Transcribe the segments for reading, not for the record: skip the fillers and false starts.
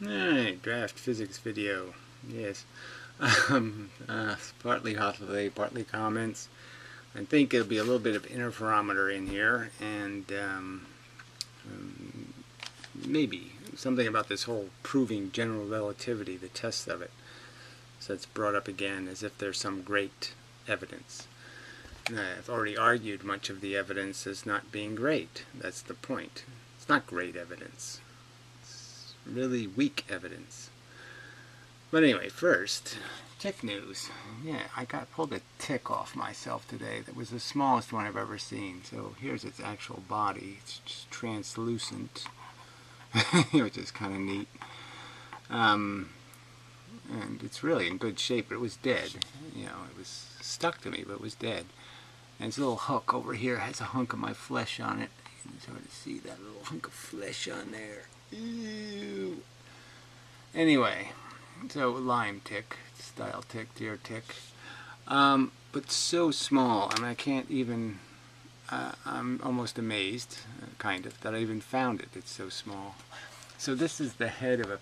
Alright, draft physics video. Yes. Partly holiday, partly comments. I think it'll be a little bit of interferometer in here, and maybe something about this whole proving general relativity, the tests of it. So it's brought up again as if there's some great evidence. I've already argued much of the evidence as not being great. That's the point. It's not great evidence. It's really weak evidence. But anyway, first, tick news. Yeah, I pulled a tick off myself today that was the smallest one I've ever seen. So here's its actual body. It's just translucent, which is kind of neat. And it's really in good shape, but it was dead. You know, it was stuck to me, but it was dead. And its little hook over here has a hunk of my flesh on it. You can sort of see that little hunk of flesh on there. Ew. Anyway, so lime tick, style tick, deer tick. But so small. I mean, I can't even, I'm almost amazed, kind of, that I even found it. It's so small. So this is the head of a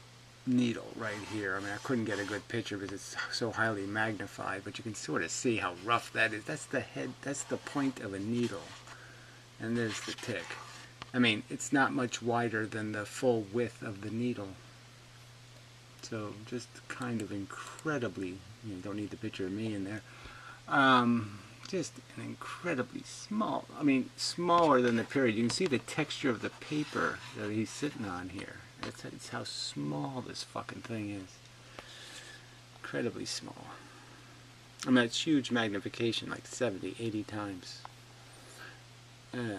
needle right here. I mean, I couldn't get a good picture because it's so highly magnified, but you can sort of see how rough that is. That's the head, that's the point of a needle. And there's the tick. I mean, it's not much wider than the full width of the needle. So just kind of incredibly, you don't need the picture of me in there. Just an incredibly small, I mean, smaller than the period. You can see the texture of the paper that he's sitting on here. It's how small this fucking thing is. Incredibly small. I mean, it's huge magnification, like 70, 80 times. A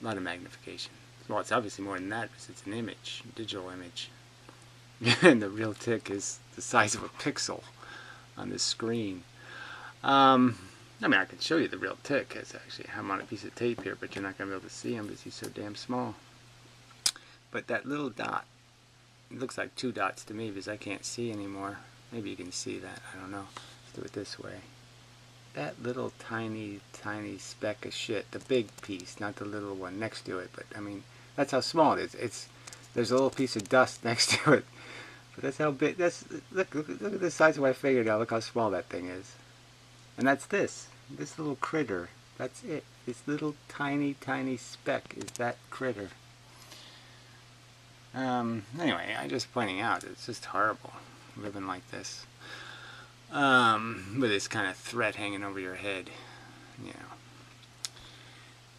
lot of magnification. Well, it's obviously more than that because it's an image, digital image. And the real tick is the size of a pixel on this screen. I mean, I can show you the real tick. It's actually, I'm on a piece of tape here, but you're not going to be able to see him because he's so damn small. But that little dot, it looks like two dots to me because I can't see anymore. Maybe you can see that. I don't know. Let's do it this way. That little tiny, tiny speck of shit, the big piece, not the little one next to it, but I mean, that's how small it is. There's a little piece of dust next to it. But that's how big, look at the size of my fingernail, look how small that thing is. And that's this little critter. That's it. This little tiny, tiny speck is that critter. Anyway, I'm just pointing out, it's just horrible living like this. With this kind of threat hanging over your head. You know.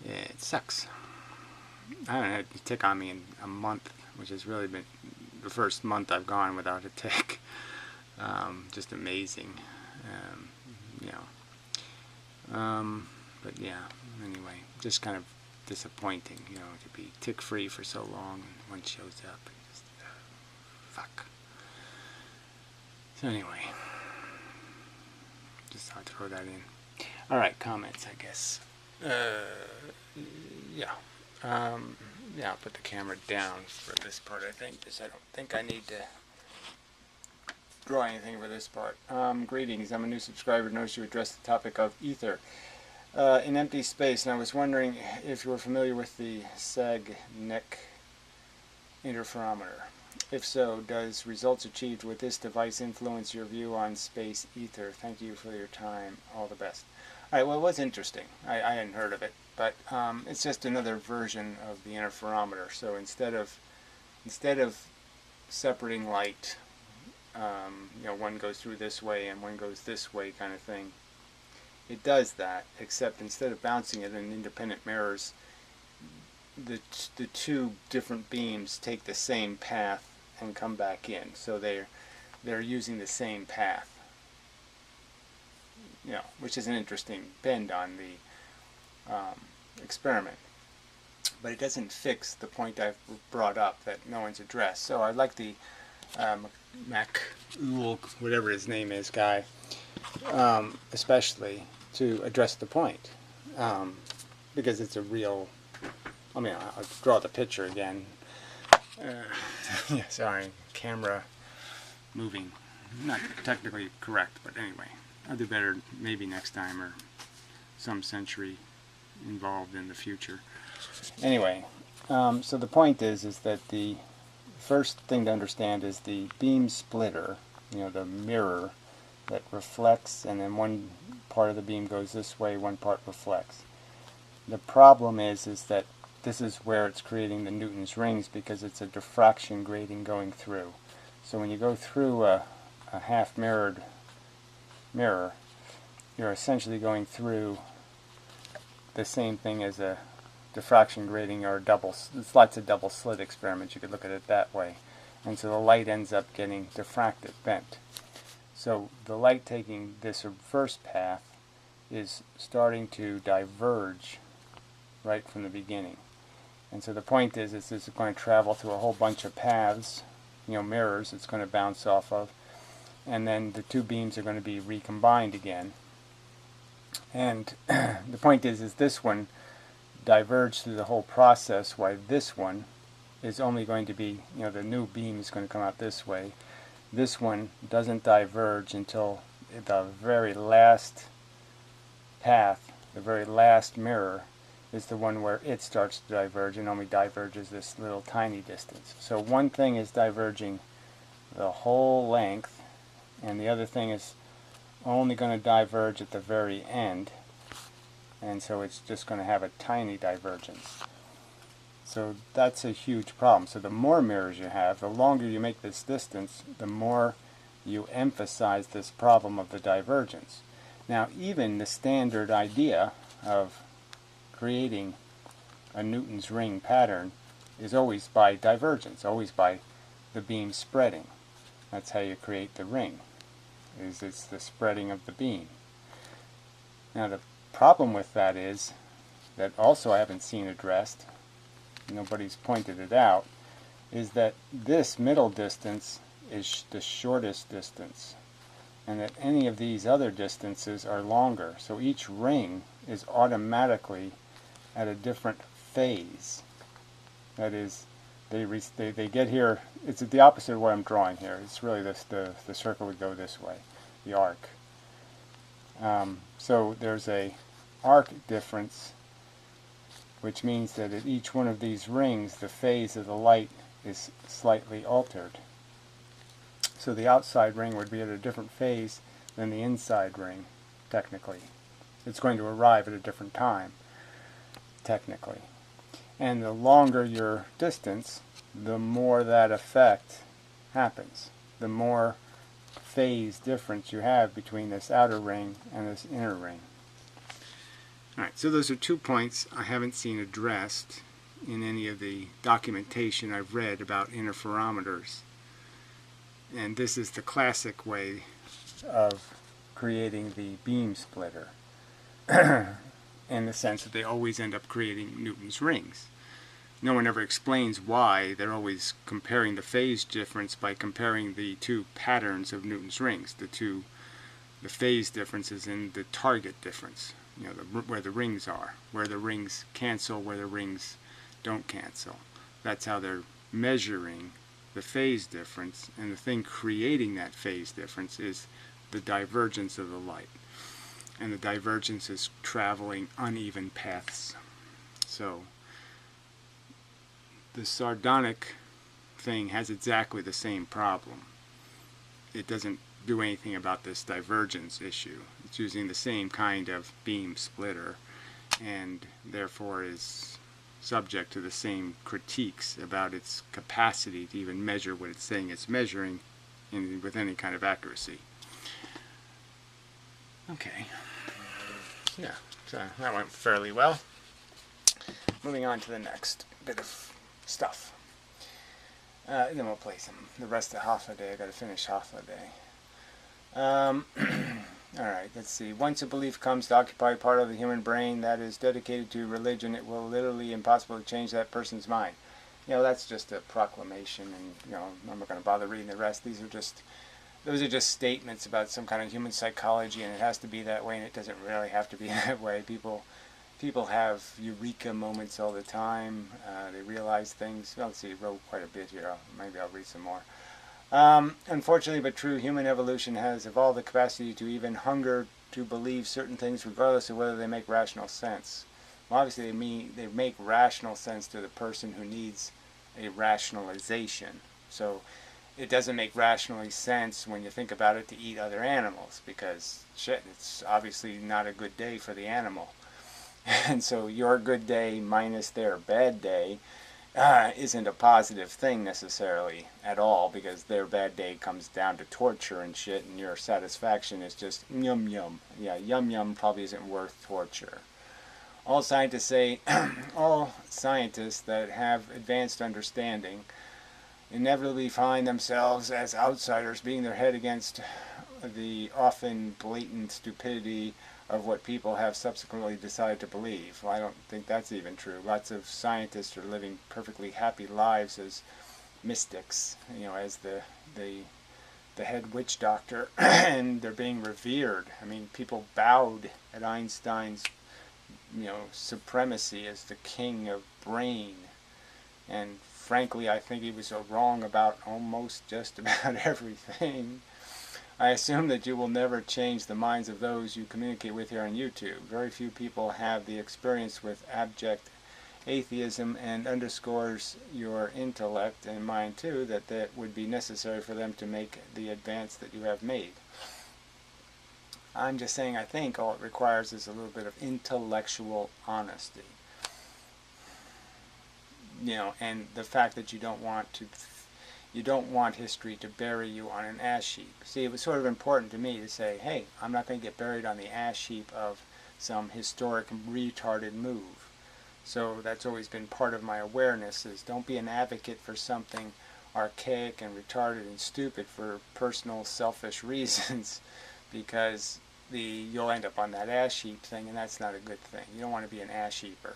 Yeah, it sucks. I haven't had a tick on me in a month, which has really been the first month I've gone without a tick. Just amazing. But yeah, anyway, just kind of disappointing, you know, to be tick-free for so long and one shows up and just, fuck. So anyway, just thought to throw that in. Alright, comments, I guess. Yeah, I'll put the camera down for this part, I think, because I don't think I need to draw anything for this part. Greetings, I'm a new subscriber. Notice you addressed the topic of ether in empty space, and I was wondering if you were familiar with the sag-neck interferometer. If so, does results achieved with this device influence your view on space ether? Thank you for your time. All the best. Alright, well, it was interesting. I hadn't heard of it, but it's just another version of the interferometer. So instead of separating light, you know, one goes through this way and one goes this way kind of thing, it does that, except instead of bouncing it in independent mirrors, the two different beams take the same path and come back in. So they're using the same path. You know, which is an interesting bend on the experiment. But it doesn't fix the point I've brought up that no one's addressed. So I'd like the whatever his name is, guy, especially to address the point. Because it's a real, I mean, I'll draw the picture again. Yeah, sorry, camera moving. Not technically correct, but anyway. I'll do better maybe next time, or some century involved in the future. Anyway, so the point is that the first thing to understand is the beam splitter, the mirror that reflects, and then one part of the beam goes this way, one part reflects. The problem is that this is where it's creating the Newton's rings, because it's a diffraction grating going through. So when you go through a half mirrored mirror, you're essentially going through the same thing as a diffraction grating or it's lots of double slit experiments. You could look at it that way. And so the light ends up getting diffracted, bent. So the light taking this reverse path is starting to diverge right from the beginning. And so the point is it's going to travel through a whole bunch of paths, mirrors it's going to bounce off of, and then the two beams are going to be recombined again. And the point is this one diverged through the whole process, while this one is only going to be, the new beam is going to come out this way. This one doesn't diverge until the very last path, the very last mirror, is the one where it starts to diverge, and only diverges this little tiny distance. So one thing is diverging the whole length, and the other thing is only going to diverge at the very end, and so it's just going to have a tiny divergence. So that's a huge problem. So the more mirrors you have, the longer you make this distance, the more you emphasize this problem of the divergence. Now, even the standard idea of creating a Newton's ring pattern is always by divergence, always by the beam spreading. That's how you create the ring, it's the spreading of the beam. Now the problem with that is that also I haven't seen addressed, nobody's pointed it out, is that this middle distance is the shortest distance, and that any of these other distances are longer. So each ring is automatically at a different phase. That is, they get here, it's the opposite of what I'm drawing here. It's really the circle would go this way, the arc. So there's a arc difference, which means that at each one of these rings the phase of the light is slightly altered. So the outside ring would be at a different phase than the inside ring, technically. It's going to arrive at a different time, technically. And the longer your distance, the more that effect happens. The more phase difference you have between this outer ring and this inner ring. Alright, so those are 2 points I haven't seen addressed in any of the documentation I've read about interferometers. And this is the classic way of creating the beam splitter, in the sense that they always end up creating Newton's rings. No one ever explains why they're always comparing the phase difference by comparing the two patterns of Newton's rings, the phase differences and the target difference, where the rings are, where the rings cancel, where the rings don't cancel. That's how they're measuring the phase difference, and the thing creating that phase difference is the divergence of the light. And the divergence is traveling uneven paths. So the sardonic thing has exactly the same problem. It doesn't do anything about this divergence issue. It's using the same kind of beam splitter, and therefore is subject to the same critiques about its capacity to even measure what it's saying it's measuring with any kind of accuracy. Okay. Yeah, so that went fairly well. Moving on to the next bit of stuff. Then we'll play the rest of half a day. I got to finish half a day. Alright, let's see. Once a belief comes to occupy part of the human brain that is dedicated to religion, it will literally impossible to change that person's mind. That's just a proclamation, and I'm not going to bother reading the rest. Those are just statements about some kind of human psychology, and it has to be that way, and it doesn't really have to be that way. People have eureka moments all the time. They realize things. Well, let's see, I wrote quite a bit here. Maybe I'll read some more. Unfortunately but true, human evolution has evolved the capacity to even hunger to believe certain things regardless of whether they make rational sense. Well, obviously they make rational sense to the person who needs a rationalization. So it doesn't make rationally sense when you think about it to eat other animals, because shit, it's obviously not a good day for the animal. And so your good day minus their bad day isn't a positive thing necessarily at all, because their bad day comes down to torture and shit, and your satisfaction is just yum yum. Yeah, yum yum probably isn't worth torture. All scientists say, all scientists that have advanced understanding inevitably find themselves as outsiders, beating their head against the often blatant stupidity of what people have subsequently decided to believe. Well, I don't think that's even true. Lots of scientists are living perfectly happy lives as mystics, as the head witch doctor, and they're being revered. I mean, people bowed at Einstein's, supremacy as the king of brain. And frankly, I think he was wrong about almost just about everything. I assume that you will never change the minds of those you communicate with here on YouTube. Very few people have the experience with abject atheism, and underscores your intellect, and mine too, that would be necessary for them to make the advance that you have made. I'm just saying I think all it requires is a little bit of intellectual honesty. And the fact that you don't want history to bury you on an ash heap. See, it was sort of important to me to say, hey, I'm not going to get buried on the ash heap of some historic retarded move. So that's always been part of my awareness, is don't be an advocate for something archaic and retarded and stupid for personal selfish reasons, because you'll end up on that ash heap thing, and that's not a good thing. You don't want to be an ash heaper.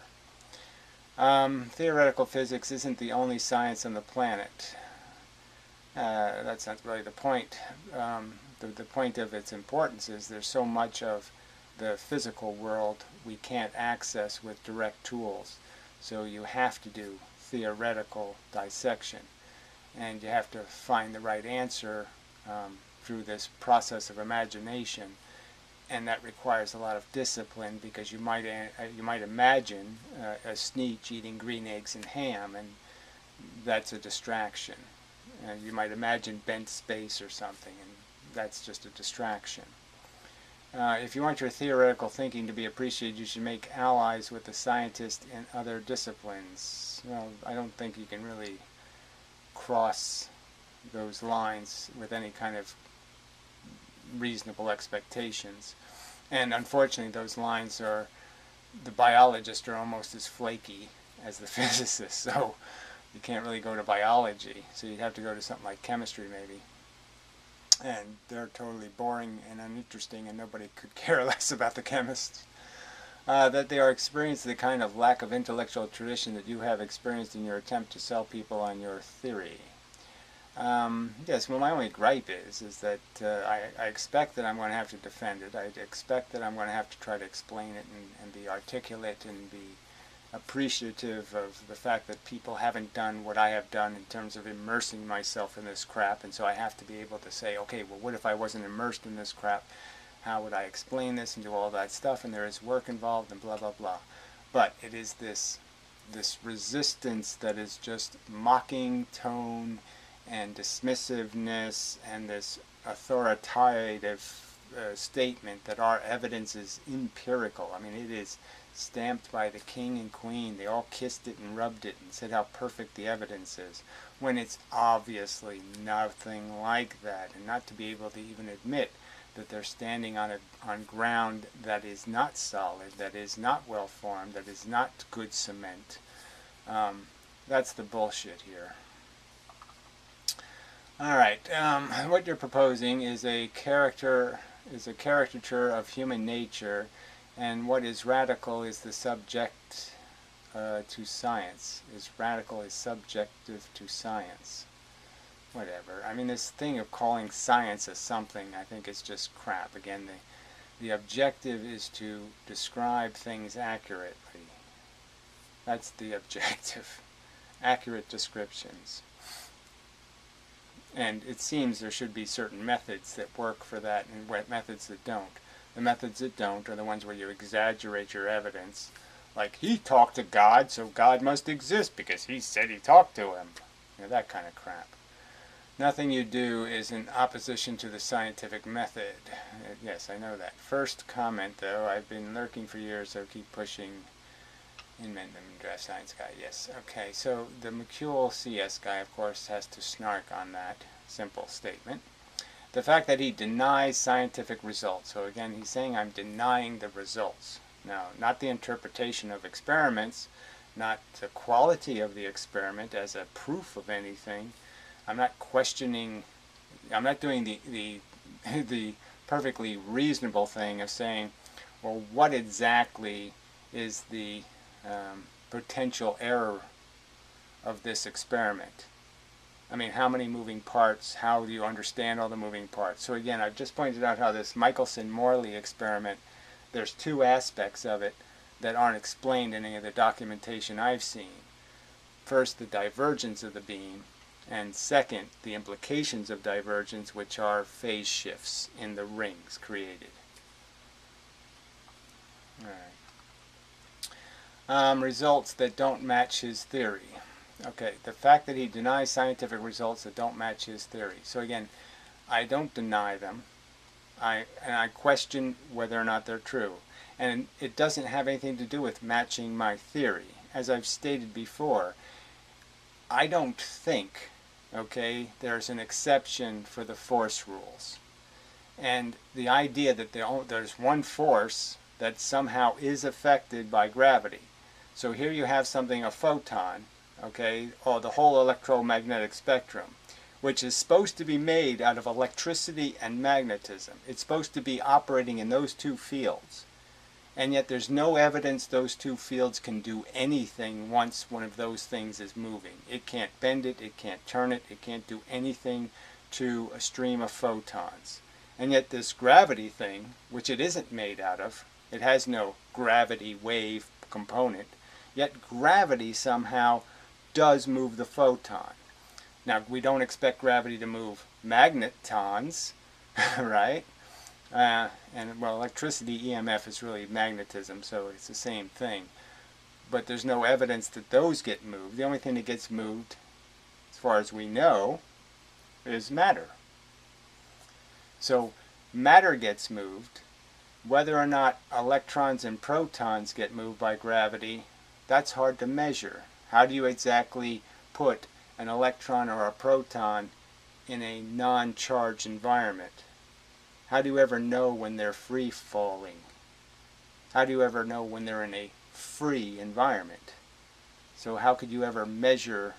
Theoretical physics isn't the only science on the planet. That's not really the point. The point of its importance is there's so much of the physical world we can't access with direct tools. So you have to do theoretical dissection. And you have to find the right answer through this process of imagination. And that requires a lot of discipline, because you might imagine a sneetch eating green eggs and ham, and that's a distraction. You might imagine bent space or something, and that's just a distraction. If you want your theoretical thinking to be appreciated, you should make allies with the scientists in other disciplines. Well, I don't think you can really cross those lines with any kind of reasonable expectations. And unfortunately, those lines are, the biologists are almost as flaky as the physicists, so you can't really go to biology. So you'd have to go to something like chemistry, maybe. And they're totally boring and uninteresting, and nobody could care less about the chemists. That they are experiencing the kind of lack of intellectual tradition that you have experienced in your attempt to sell people on your theory. Yes, well, my only gripe is that I expect that I'm going to have to defend it. I expect that I'm going to have to try to explain it and be articulate and be appreciative of the fact that people haven't done what I have done in terms of immersing myself in this crap, and so I have to be able to say, okay, well, what if I wasn't immersed in this crap? How would I explain this and do all that stuff? And there is work involved and blah, blah, blah. But it is this resistance that is just mocking tone and dismissiveness, and this authoritative statement that our evidence is empirical. I mean, it is stamped by the king and queen. They all kissed it and rubbed it and said how perfect the evidence is, when it's obviously nothing like that. And not to be able to even admit that they're standing on ground that is not solid, that is not well formed, that is not good cement. That's the bullshit here. All right, what you're proposing is a caricature of human nature, and what is radical is the subject to science. Radical is subjective to science. Whatever. I mean, this thing of calling science a something, I think is just crap. Again, the objective is to describe things accurately. That's the objective. Accurate descriptions. And it seems there should be certain methods that work for that and methods that don't. The methods that don't are the ones where you exaggerate your evidence. Like, he talked to God, so God must exist because he said he talked to him. That kind of crap. Nothing you do is in opposition to the scientific method. Yes, I know that. First comment, though, I've been lurking for years, so keep pushing. Inventum Draft Science Guy, yes. Okay, so the McCule CS guy, of course, has to snark on that simple statement. The fact that he denies scientific results. So again, he's saying I'm denying the results. Now, not the interpretation of experiments, not the quality of the experiment as a proof of anything. I'm not questioning, I'm not doing the perfectly reasonable thing of saying, well, what exactly is the potential error of this experiment? I mean, how many moving parts? How do you understand all the moving parts? So again, I've just pointed out how this Michelson-Morley experiment, there's two aspects of it that aren't explained in any of the documentation I've seen. First, the divergence of the beam, and second, the implications of divergence, which are phase shifts in the rings created. All right. Results that don't match his theory. Okay, the fact that he denies scientific results that don't match his theory. So again, I don't deny them. I question whether or not they're true. And it doesn't have anything to do with matching my theory. As I've stated before, I don't think, okay, there's an exception for the force rules. And the idea that there's one force that somehow is affected by gravity. So here you have something, a photon, okay, or the whole electromagnetic spectrum, which is supposed to be made out of electricity and magnetism. It's supposed to be operating in those two fields. And yet there's no evidence those two fields can do anything once one of those things is moving. It can't bend it, it can't turn it, it can't do anything to a stream of photons. And yet this gravity thing, which it isn't made out of, it has no gravity wave component, yet gravity somehow does move the photon. Now, we don't expect gravity to move magnetons, right? And well, electricity, EMF is really magnetism, so it's the same thing. But there's no evidence that those get moved. The only thing that gets moved, as far as we know, is matter. So matter gets moved. Whether or not electrons and protons get moved by gravity, that's hard to measure. How do you exactly put an electron or a proton in a non-charged environment? How do you ever know when they're free falling? How do you ever know when they're in a free environment? So how could you ever measure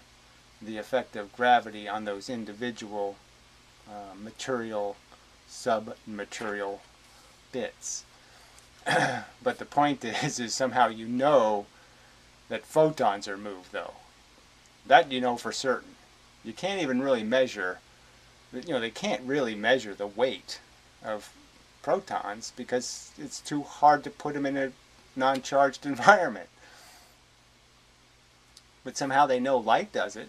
the effect of gravity on those individual material, sub-material bits? But the point is somehow you know that photons are moved, though. That you know for certain. You can't even really measure, they can't really measure the weight of protons because it's too hard to put them in a non-charged environment. But somehow they know light does it.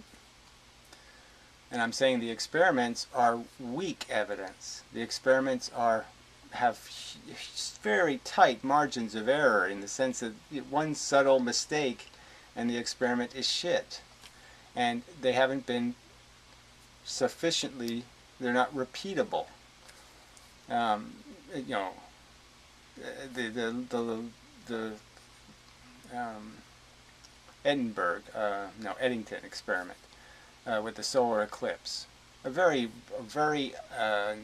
And I'm saying the experiments are weak evidence. The experiments have very tight margins of error in the sense that one subtle mistake and the experiment is shit. And they haven't been sufficiently, they're not repeatable. Eddington experiment with the solar eclipse. A very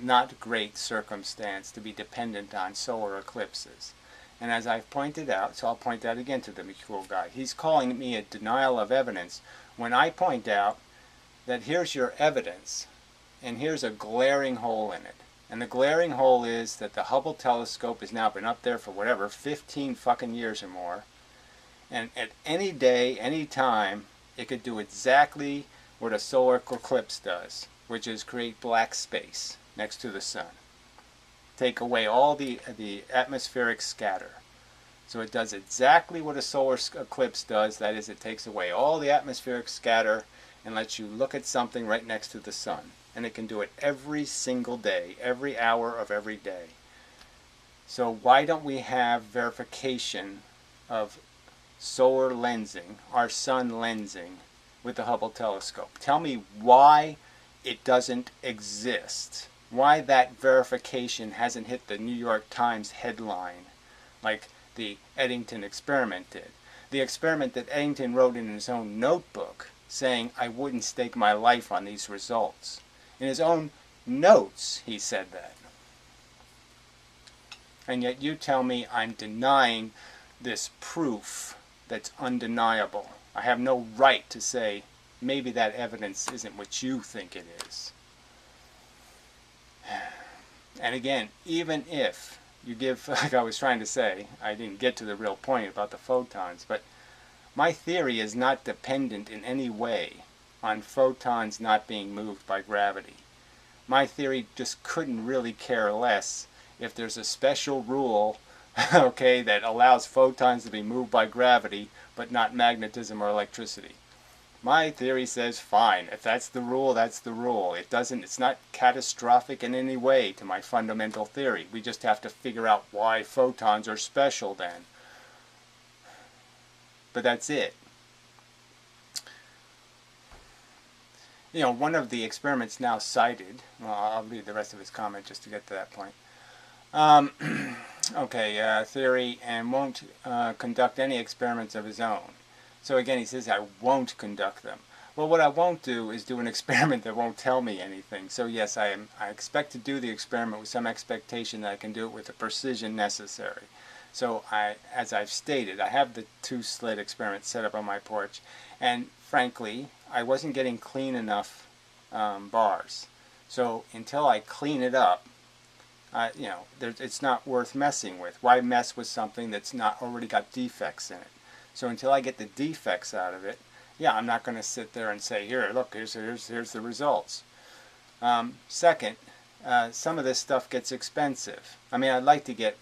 not great circumstance to be dependent on solar eclipses. And as I've pointed out, so I'll point out again to the McCool guy, he's calling me a denial of evidence when I point out that here's your evidence and here's a glaring hole in it. And the glaring hole is that the Hubble telescope has now been up there for whatever, 15 fucking years or more. And at any day, any time, it could do exactly what a solar eclipse does, which is create black space next to the sun. Take away all the atmospheric scatter. So it does exactly what a solar eclipse does, that is, it takes away all the atmospheric scatter and lets you look at something right next to the sun. And it can do it every single day, every hour of every day. So why don't we have verification of solar lensing, our sun lensing, with the Hubble telescope? Tell me why it doesn't exist. Why that verification hasn't hit the New York Times headline like the Eddington experiment did. The experiment that Eddington wrote in his own notebook saying, I wouldn't stake my life on these results. In his own notes, he said that. And yet you tell me I'm denying this proof that's undeniable. I have no right to say, maybe that evidence isn't what you think it is. And again, even if you give, like I was trying to say, I didn't get to the real point about the photons, but my theory is not dependent in any way on photons not being moved by gravity. My theory just couldn't really care less if there's a special rule, okay, that allows photons to be moved by gravity, but not magnetism or electricity. My theory says, fine, if that's the rule, that's the rule. It's not catastrophic in any way to my fundamental theory. We just have to figure out why photons are special then. But that's it. You know, one of the experiments now cited, well, I'll read the rest of his comment just to get to that point. Theory, and won't conduct any experiments of his own. So again, he says, I won't conduct them. Well, what I won't do is do an experiment that won't tell me anything. So yes, I expect to do the experiment with some expectation that I can do it with the precision necessary. So as I've stated, I have the 2-slit experiment set up on my porch, and frankly, I wasn't getting clean enough bars. So until I clean it up, it's not worth messing with. Why mess with something that's not already got defects in it? So until I get the defects out of it, yeah, I'm not going to sit there and say, here, look, here's the results. Second, some of this stuff gets expensive. I mean, I'd like to get,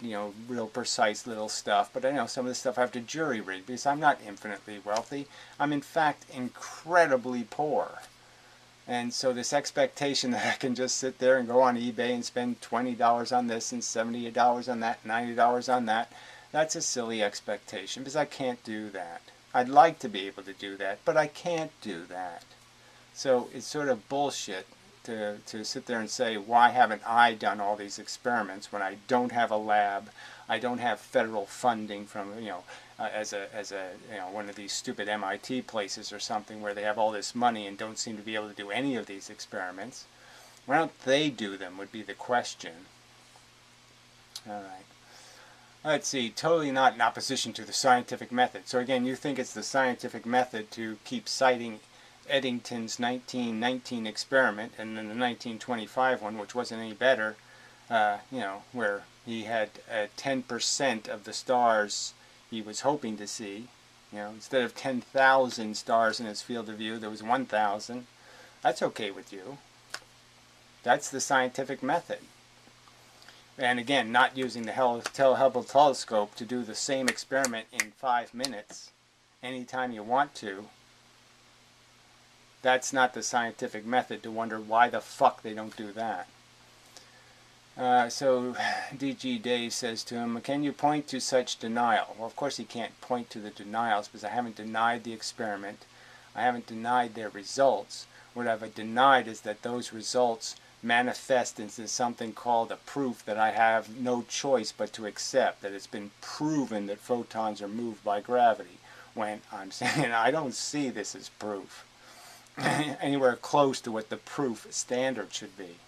real precise little stuff, but I know some of this stuff I have to jury rig because I'm not infinitely wealthy. I'm in fact incredibly poor. And so this expectation that I can just sit there and go on eBay and spend $20 on this and $78 on that, $90 on that, that's a silly expectation because I can't do that. I'd like to be able to do that, but I can't do that. So it's sort of bullshit to sit there and say, why haven't I done all these experiments when I don't have a lab, I don't have federal funding from, as one of these stupid MIT places or something where they have all this money and don't seem to be able to do any of these experiments. Why don't they do them would be the question. All right. Let's see, totally not in opposition to the scientific method. So again, you think it's the scientific method to keep citing Eddington's 1919 experiment and then the 1925 one, which wasn't any better, where he had 10% of the stars he was hoping to see. Instead of 10,000 stars in his field of view, there was 1,000. That's okay with you. That's the scientific method. And again, not using the Hubble telescope to do the same experiment in 5 minutes anytime you want to. That's not the scientific method to wonder why the fuck they don't do that. So DG Dave says to him, can you point to such denial? Well, of course he can't point to the denials because I haven't denied the experiment. I haven't denied their results. What I've denied is that those results manifest into something called a proof that I have no choice but to accept, that it's been proven that photons are moved by gravity, when I'm saying I don't see this as proof anywhere close to what the proof standard should be.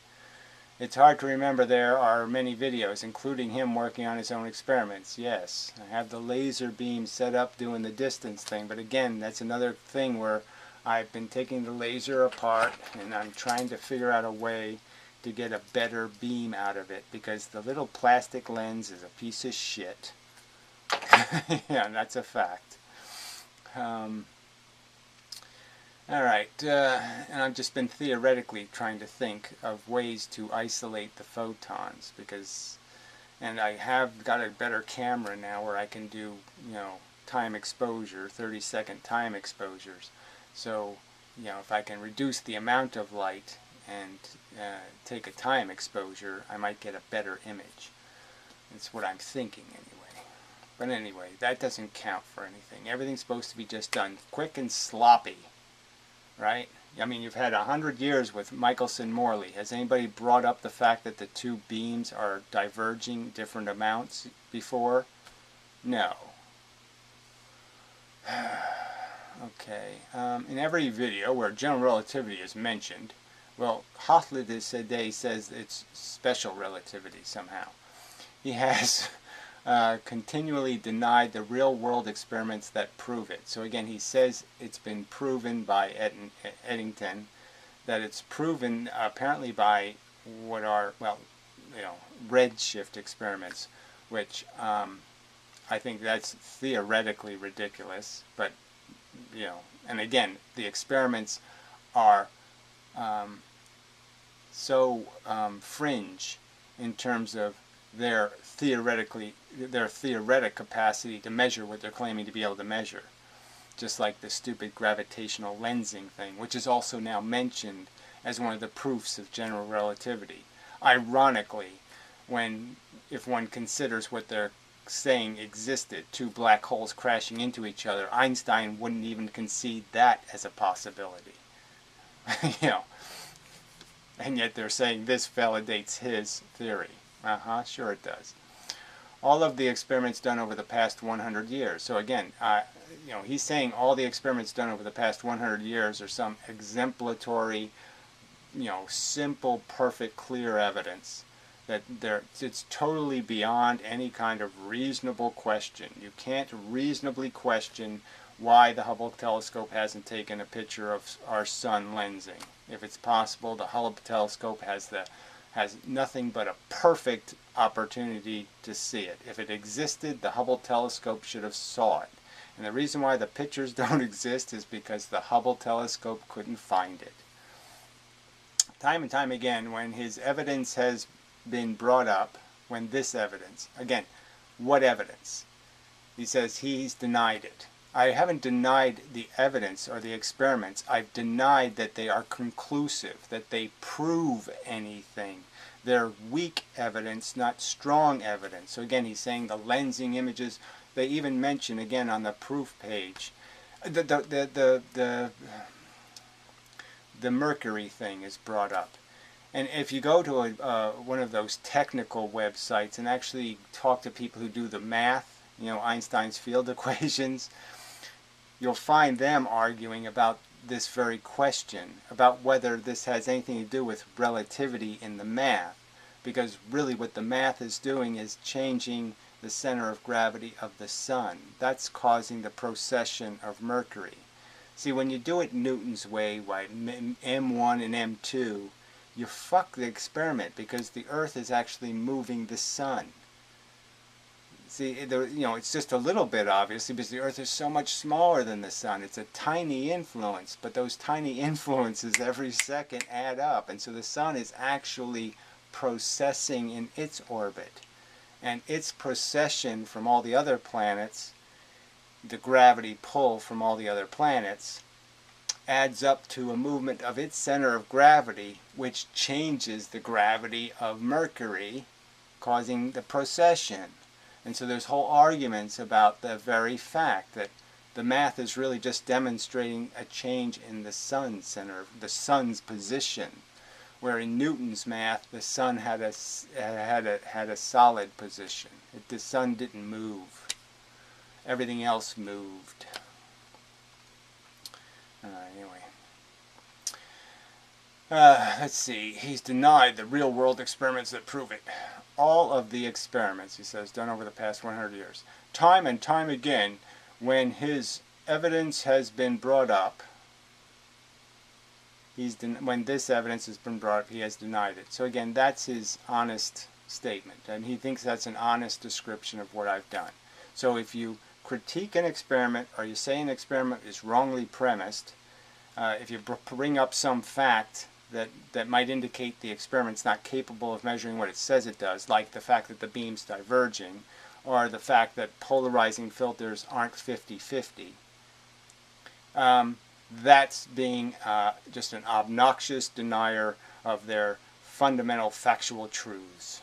It's hard to remember. There are many videos, including him working on his own experiments. Yes, I have the laser beam set up doing the distance thing, but again, that's another thing where I've been taking the laser apart and I'm trying to figure out a way to get a better beam out of it because the little plastic lens is a piece of shit. Yeah, that's a fact. Alright, and I've just been theoretically trying to think of ways to isolate the photons and I have got a better camera now where I can do, time exposure, 30-second time exposures. So, if I can reduce the amount of light and take a time exposure, I might get a better image. It's what I'm thinking anyway. But anyway, that doesn't count for anything. Everything's supposed to be just done quick and sloppy, right? I mean, you've had 100 years with Michelson-Morley. Has anybody brought up the fact that the two beams are diverging different amounts before? No. Okay. In every video where general relativity is mentioned, well, Hochlides today says it's special relativity somehow. He has continually denied the real-world experiments that prove it. So again, he says it's been proven by Eddington, that it's proven apparently by what are, well, redshift experiments, which I think that's theoretically ridiculous, but and again, the experiments are so fringe in terms of their theoretic capacity to measure what they're claiming to be able to measure. Just like the stupid gravitational lensing thing, which is also now mentioned as one of the proofs of general relativity. Ironically, if one considers what they're saying existed, two black holes crashing into each other, Einstein wouldn't even concede that as a possibility. And yet they're saying this validates his theory. Sure it does. All of the experiments done over the past 100 years. So again, he's saying all the experiments done over the past 100 years are some exemplary, simple, perfect, clear evidence that it's totally beyond any kind of reasonable question. You can't reasonably question why the Hubble telescope hasn't taken a picture of our sun lensing. If it's possible, the Hubble telescope has nothing but a perfect opportunity to see it. If it existed, the Hubble telescope should have saw it. And the reason why the pictures don't exist is because the Hubble telescope couldn't find it. Time and time again, when his evidence has been brought up, again, what evidence? He says he's denied it. I haven't denied the evidence or the experiments. I've denied that they are conclusive, that they prove anything. They're weak evidence, not strong evidence. So again, he's saying the lensing images, they even mention, again, on the proof page, the Mercury thing is brought up. And if you go to one of those technical websites and actually talk to people who do the math, Einstein's field equations, you'll find them arguing about this very question, about whether this has anything to do with relativity in the math. Because really what the math is doing is changing the center of gravity of the sun. That's causing the precession of Mercury. See, when you do it Newton's way, by M1 and M2, you fuck the experiment because the Earth is actually moving the sun. See, it's just a little bit obviously because the Earth is so much smaller than the sun. It's a tiny influence, but those tiny influences every second add up, and so the sun is actually processing in its orbit. And its precession from all the other planets, the gravity pull from all the other planets, adds up to a movement of its center of gravity, which changes the gravity of Mercury, causing the precession. And so there's whole arguments about the very fact that the math is really just demonstrating a change in the sun's center, the sun's position, where in Newton's math the sun had a solid position. The sun didn't move. Everything else moved. Anyway. Let's see. He's denied the real-world experiments that prove it. All of the experiments, he says, done over the past 100 years. Time and time again, when his evidence has been brought up, when this evidence has been brought up, he has denied it. So again, that's his honest statement, and he thinks that's an honest description of what I've done. So if you critique an experiment, or you say an experiment is wrongly premised, if you bring up some fact that might indicate the experiment's not capable of measuring what it says it does, like the fact that the beam's diverging, or the fact that polarizing filters aren't 50-50, that's being just an obnoxious denier of their fundamental factual truths.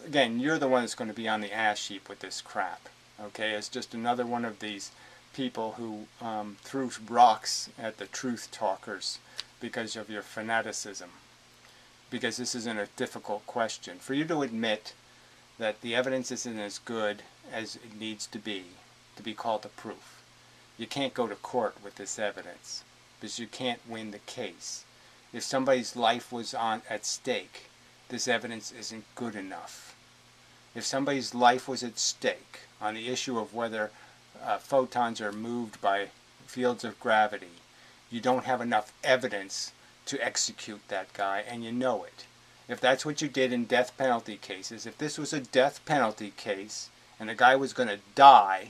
Again, you're the one that's going to be on the ash heap with this crap. Okay, it's just another one of these people who threw rocks at the truth talkers because of your fanaticism. Because this isn't a difficult question. For you to admit that the evidence isn't as good as it needs to be called a proof. You can't go to court with this evidence because you can't win the case. If somebody's life was at stake, this evidence isn't good enough. If somebody's life was at stake on the issue of whether photons are moved by fields of gravity, you don't have enough evidence to execute that guy, and you know it. If that's what you did in death penalty cases, if this was a death penalty case and the guy was going to die,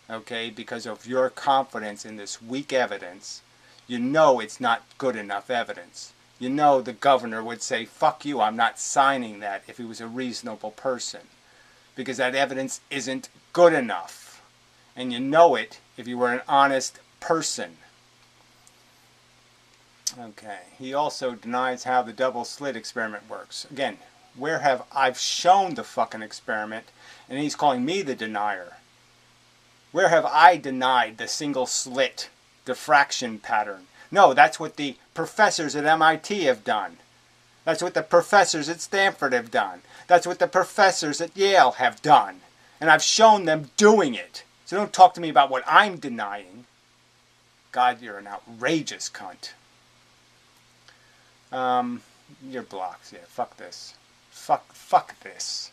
okay, because of your confidence in this weak evidence, you know it's not good enough evidence. You know the governor would say, fuck you, I'm not signing that if he was a reasonable person. Because that evidence isn't good enough. And you know it if you were an honest person. Okay, he also denies how the double slit experiment works. Again, where have I've shown the fucking experiment, and he's calling me the denier. Where have I denied the single slit diffraction pattern? No, that's what the professors at MIT have done. That's what the professors at Stanford have done. That's what the professors at Yale have done. And I've shown them doing it. So don't talk to me about what I'm denying. God, you're an outrageous cunt. You're blocked. Yeah, fuck this. Fuck this.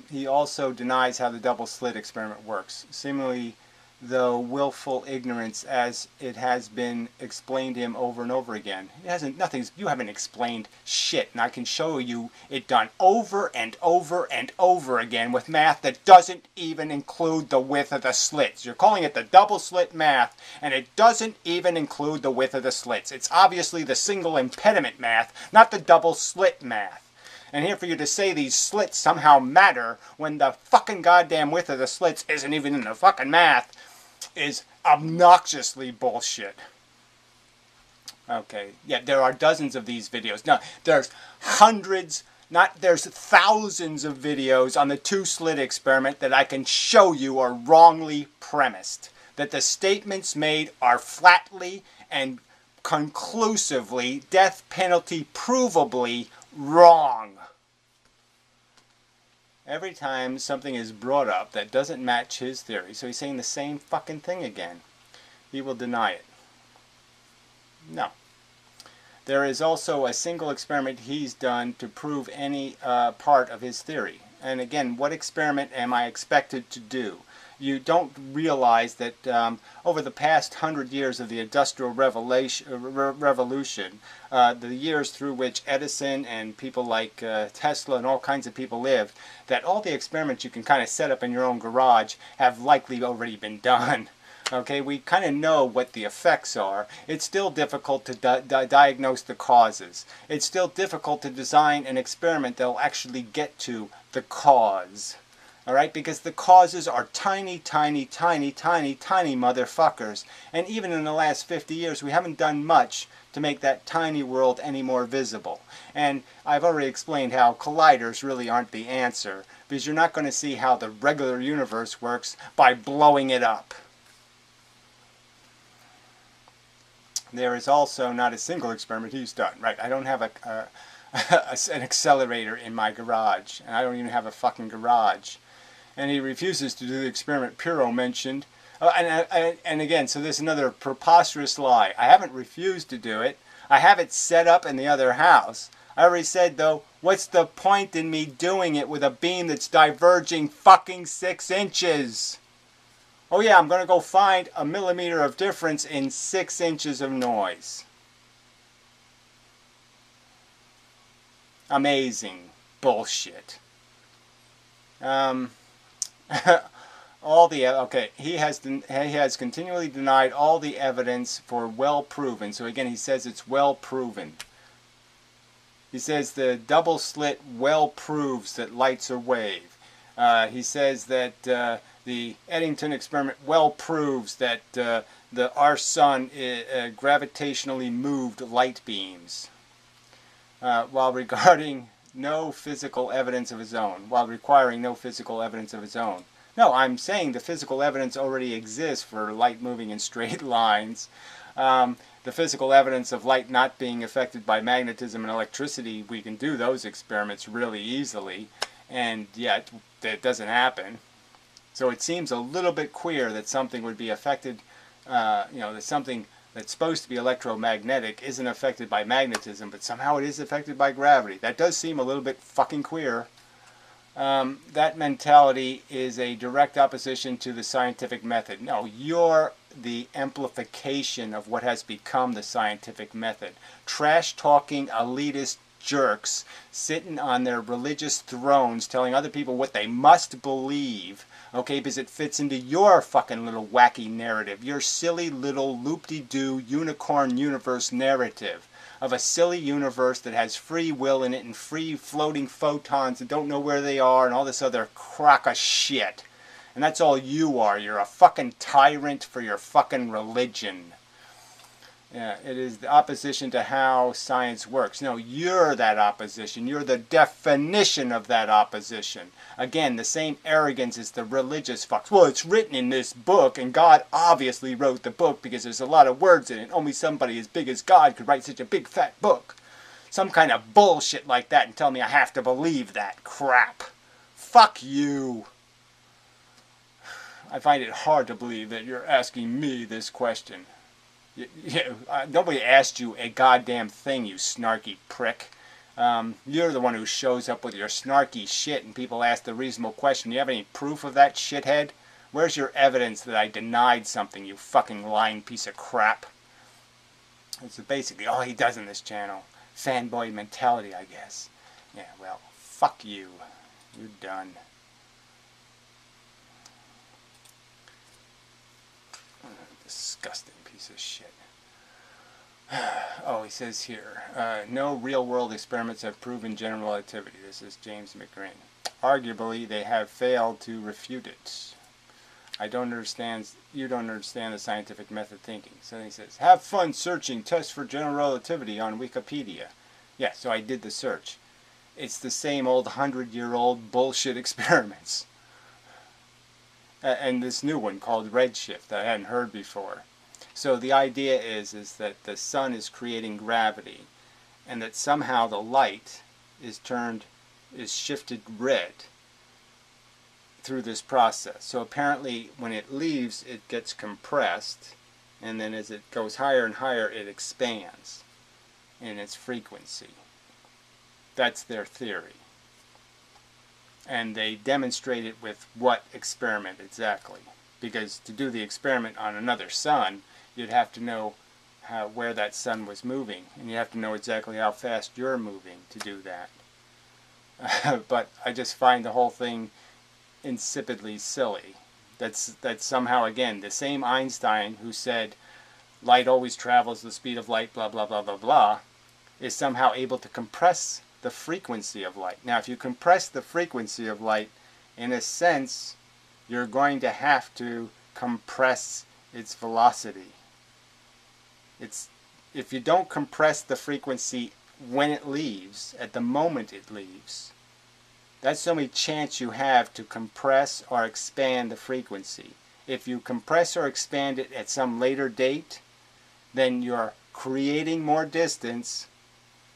He also denies how the double slit experiment works. Seemingly, though willful ignorance, as it has been explained to him over and over again. You haven't explained shit, and I can show you it done over and over and over again with math that doesn't even include the width of the slits. You're calling it the double slit math, and it doesn't even include the width of the slits. It's obviously the single impediment math, not the double slit math. And here for you to say these slits somehow matter when the fucking goddamn width of the slits isn't even in the fucking math is obnoxiously bullshit. Okay, yeah, there are dozens of these videos. No, there's hundreds, there's thousands of videos on the two-slit experiment that I can show you are wrongly premised. That the statements made are flatly and conclusively, death penalty provably wrong. Every time something is brought up that doesn't match his theory, so he's saying the same fucking thing again, he will deny it. No. There is also a single experiment he's done to prove any part of his theory. And again, what experiment am I expected to do? You don't realize that over the past 100 years of the Industrial Revolution, the years through which Edison and people like Tesla and all kinds of people lived, that all the experiments you can kind of set up in your own garage have likely already been done. Okay, we kind of know what the effects are. It's still difficult to diagnose the causes. It's still difficult to design an experiment that will actually get to the cause. Alright, because the causes are tiny, tiny, tiny, tiny, tiny motherfuckers. And even in the last 50 years, we haven't done much to make that tiny world any more visible. And I've already explained how colliders really aren't the answer, because you're not going to see how the regular universe works by blowing it up. There is also not a single experiment he's done. Right, I don't have an accelerator in my garage, and I don't even have a fucking garage. And he refuses to do the experiment Pirro mentioned. And again, so there's another preposterous lie. I haven't refused to do it. I have it set up in the other house. I already said, though, what's the point in me doing it with a beam that's diverging fucking 6 inches? Oh yeah, I'm going to go find a millimeter of difference in 6 inches of noise. Amazing bullshit. He has continually denied all the evidence for well proven. So again, he says it's well proven. He says the double slit well proves that lights are wave. He says that the Eddington experiment well proves that our sun gravitationally moved light beams, while requiring no physical evidence of his own. No, I'm saying the physical evidence already exists for light moving in straight lines. The physical evidence of light not being affected by magnetism and electricity, we can do those experiments really easily, and yet that doesn't happen. So it seems a little bit queer that something would be affected, that something that's supposed to be electromagnetic isn't affected by magnetism, but somehow it is affected by gravity. That does seem a little bit fucking queer. That mentality is a direct opposition to the scientific method. No, you're the amplification of what has become the scientific method. Trash-talking elitist jerks sitting on their religious thrones telling other people what they must believe, okay, because it fits into your fucking little wacky narrative, your silly little loop-de-doo unicorn universe narrative of a silly universe that has free will in it and free floating photons that don't know where they are and all this other crock of shit. And that's all you are. You're a fucking tyrant for your fucking religion. Yeah, it is the opposition to how science works. No, you're that opposition. You're the definition of that opposition. Again, the same arrogance as the religious fucks. Well, it's written in this book, and God obviously wrote the book because there's a lot of words in it. Only somebody as big as God could write such a big fat book. Some kind of bullshit like that and tell me I have to believe that crap. Fuck you. I find it hard to believe that you're asking me this question. Nobody asked you a goddamn thing, you snarky prick. You're the one who shows up with your snarky shit and people ask the reasonable question. Do you have any proof of that, shithead? Where's your evidence that I denied something, you fucking lying piece of crap? It's basically all he does in this channel. Fanboy mentality, I guess. Yeah, well, fuck you. You're done. Disgusting piece of shit. Oh, he says here, no real-world experiments have proven general relativity. This is James McGrane. Arguably, they have failed to refute it. You don't understand the scientific method thinking. So he says, have fun searching tests for general relativity on Wikipedia. Yeah, so I did the search. It's the same old 100-year-old bullshit experiments. And this new one called redshift that I hadn't heard before. So the idea is that the sun is creating gravity, and that somehow the light is shifted red through this process. So apparently when it leaves, it gets compressed, and then as it goes higher and higher, it expands in its frequency. That's their theory. And they demonstrate it with what experiment exactly? Because to do the experiment on another sun, you'd have to know where that sun was moving, and you have to know exactly how fast you're moving to do that. But I just find the whole thing insipidly silly. That's somehow, again, the same Einstein who said light always travels the speed of light, blah, blah, blah, blah, blah, is somehow able to compress the frequency of light. Now, if you compress the frequency of light, in a sense, you're going to have to compress its velocity. If you don't compress the frequency when it leaves, at the moment it leaves, that's the only chance you have to compress or expand the frequency. If you compress or expand it at some later date, then you're creating more distance,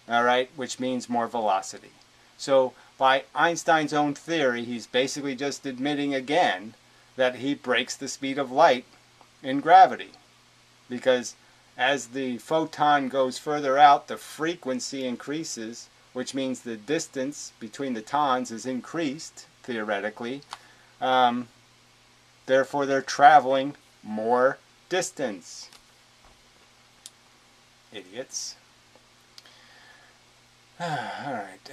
all right, which means more velocity. So by Einstein's own theory, he's basically just admitting again that he breaks the speed of light in gravity. Because as the photon goes further out, the frequency increases, which means the distance between the tons is increased, theoretically. Therefore, they're traveling more distance. Idiots. Alright,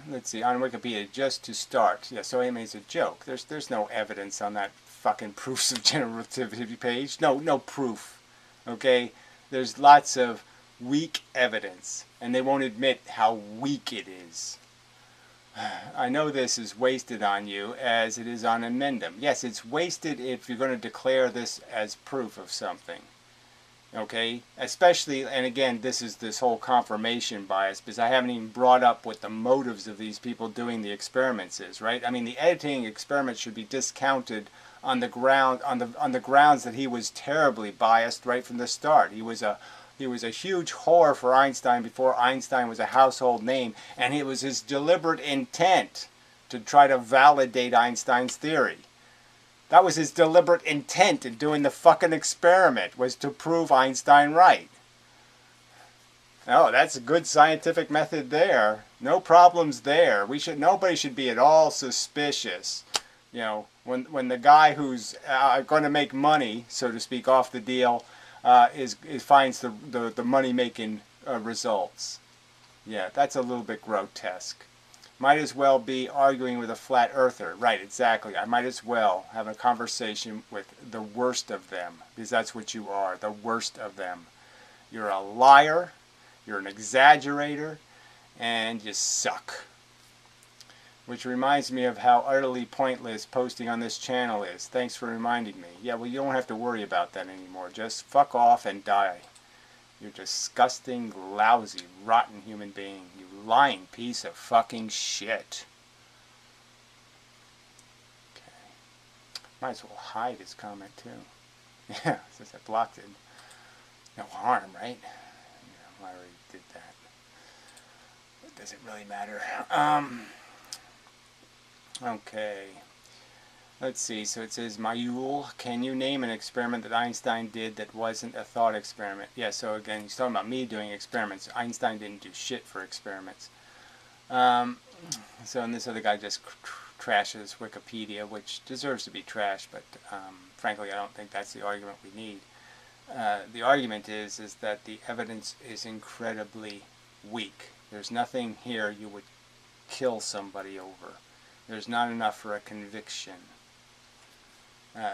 let's see, on Wikipedia, just to start. Yeah, so AMA is a joke. There's no evidence on that fucking proofs of general relativity page. No proof. Okay? There's lots of weak evidence, and they won't admit how weak it is. I know this is wasted on you, as it is on Amendum. Yes, it's wasted if you're going to declare this as proof of something. Okay, especially, and again, this is this whole confirmation bias, because I haven't even brought up what the motives of these people doing the experiments is, right? I mean, the editing experiment should be discounted on the grounds that he was terribly biased right from the start. He was a huge whore for Einstein before Einstein was a household name, and it was his deliberate intent to try to validate Einstein's theory. That was his deliberate intent in doing the fucking experiment, was to prove Einstein right. Oh, that's a good scientific method there. No problems there. Nobody should be at all suspicious. You know, when the guy who's going to make money, so to speak, off the deal, finds the money making results. Yeah, that's a little bit grotesque. Might as well be arguing with a flat earther. Right, exactly. I might as well have a conversation with the worst of them, because that's what you are, the worst of them. You're a liar, you're an exaggerator, and you suck. Which reminds me of how utterly pointless posting on this channel is. Thanks for reminding me. Yeah, well, you don't have to worry about that anymore. Just fuck off and die. You're a disgusting, lousy, rotten human being. You lying piece of fucking shit. Okay. Might as well hide his comment too. Yeah, since I blocked it. No harm, right? Yeah, I already did that. But does it really matter? Okay. Let's see, so it says, Mayul, can you name an experiment that Einstein did that wasn't a thought experiment? Yeah, so again, he's talking about me doing experiments. Einstein didn't do shit for experiments. So, and this other guy just trashes Wikipedia, which deserves to be trashed, but frankly, I don't think that's the argument we need. The argument is that the evidence is incredibly weak. There's nothing here you would kill somebody over. There's not enough for a conviction.